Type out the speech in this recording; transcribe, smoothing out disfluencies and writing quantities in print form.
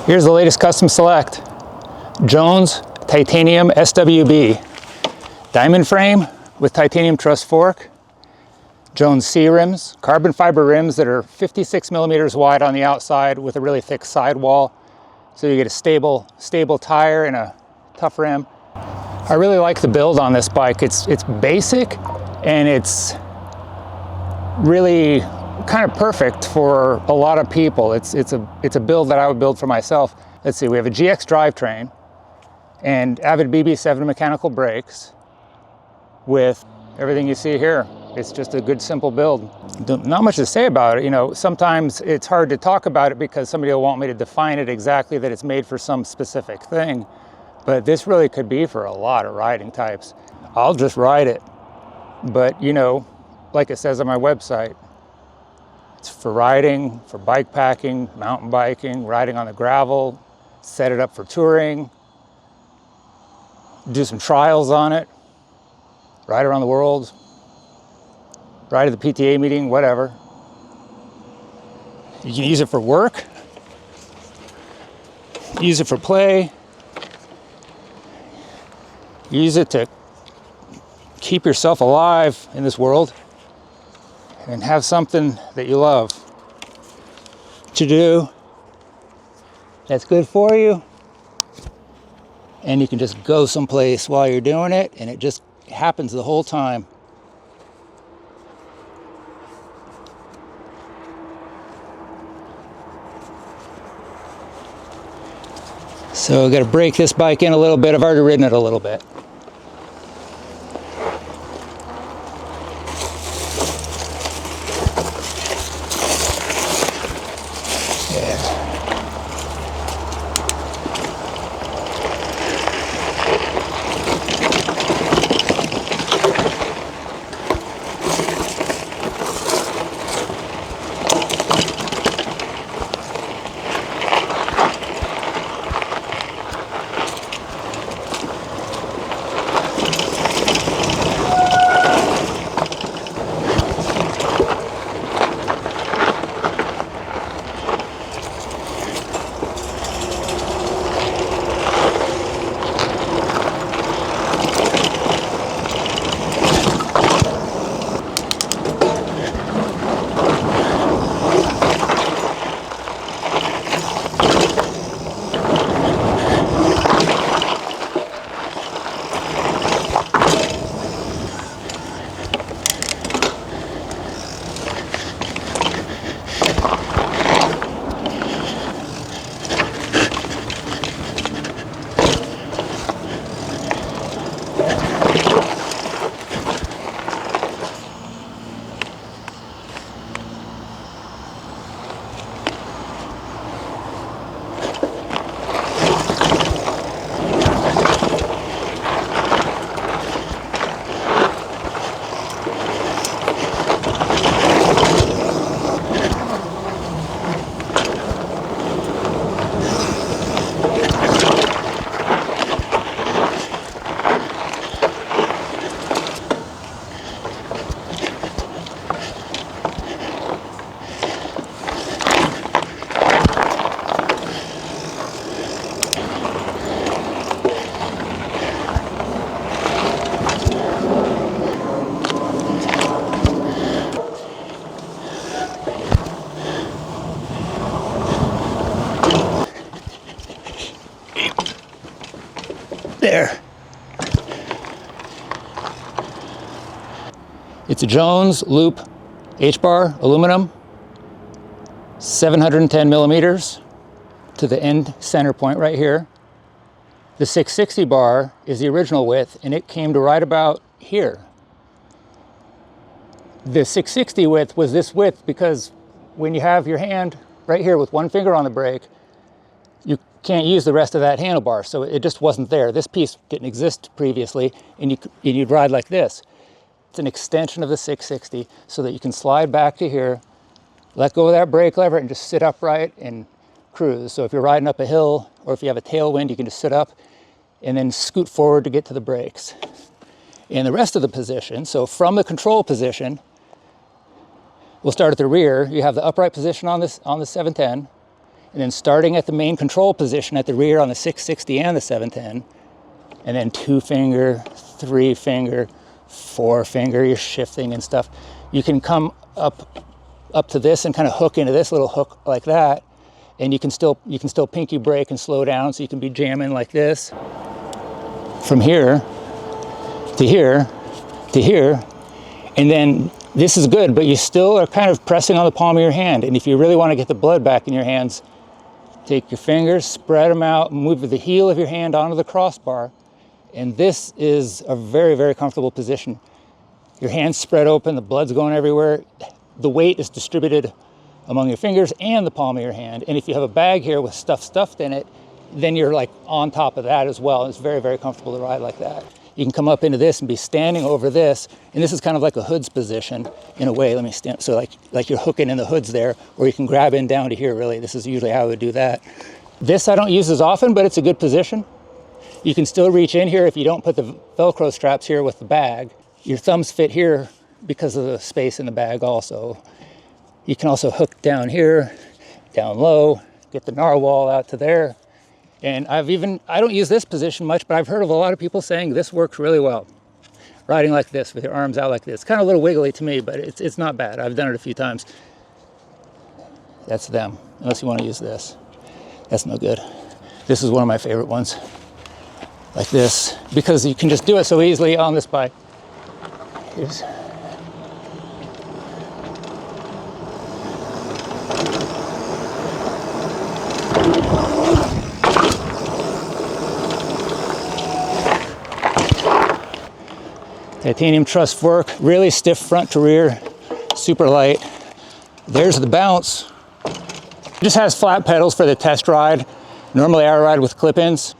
Here's the latest Custom Select. Jones Titanium SWB Diamond frame with Titanium Truss fork. Jones C rims, carbon fiber rims that are 56 millimeters wide on the outside with a really thick sidewall. So you get a stable tire and a tough rim. I really like the build on this bike. It's basic and it's really kind of perfect for a lot of people. It's a build that I would build for myself. Let's see, we have a GX drivetrain and Avid BB7 mechanical brakes with everything you see here. It's just a good, simple build. Not much to say about it. You know, sometimes it's hard to talk about it because somebody will want me to define it exactly, that it's made for some specific thing. But this really could be for a lot of riding types. I'll just ride it. But, you know, like it says on my website, it's for riding, for bike packing, mountain biking, riding on the gravel, set it up for touring, do some trials on it, ride around the world, ride at the PTA meeting, whatever. You can use it for work, use it for play, use it to keep yourself alive in this world and have something that you love to do that's good for you, and you can just go someplace while you're doing it, and it just happens the whole time. So I've got to break this bike in a little bit. I've already ridden it a little bit. There. It's a Jones loop H-bar aluminum, 710 millimeters to the end center point right here. The 660 bar is the original width, and it came to right about here. The 660 width was this width because when you have your hand right here with one finger on the brake, you can't use the rest of that handlebar, so it just wasn't there. This piece didn't exist previously, and you'd ride like this. It's an extension of the 660 so that you can slide back to here, let go of that brake lever, and just sit upright and cruise. So if you're riding up a hill, or if you have a tailwind, you can just sit up and then scoot forward to get to the brakes. And the rest of the position, so from the control position, we'll start at the rear. You have the upright position on the 710, and then starting at the main control position at the rear on the 660 and the 710, and then 2-finger, 3-finger, 4-finger, you're shifting and stuff. You can come up to this and kind of hook into this little hook like that, and you can still pinky brake and slow down, so you can be jamming like this from here to here to here. And then this is good, but you still are kind of pressing on the palm of your hand. And if you really want to get the blood back in your hands, take your fingers, spread them out, move the heel of your hand onto the crossbar. And this is a very, very comfortable position. Your hands spread open, the blood's going everywhere. The weight is distributed among your fingers and the palm of your hand. And if you have a bag here with stuff stuffed in it, then you're like on top of that as well. It's very, very comfortable to ride like that. You can come up into this and be standing over this, and this is kind of like a hood's position in a way. Let me stand, so like you're hooking in the hoods there, or you can grab in down to here, really. This is usually how I would do that. This I don't use as often, but it's a good position. You can still reach in here if you don't put the Velcro straps here with the bag. Your thumbs fit here because of the space in the bag also. You can also hook down here, down low, get the narwhal out to there. And I don't use this position much, but I've heard of a lot of people saying this works really well. Riding like this with your arms out like this. Kind of a little wiggly to me, but it's not bad. I've done it a few times. That's them, unless you want to use this. That's no good. This is one of my favorite ones. Like this, because you can just do it so easily on this bike. Here's Titanium Truss fork, really stiff front to rear, super light. There's the bounce. It just has flat pedals for the test ride. Normally I ride with clip-ins.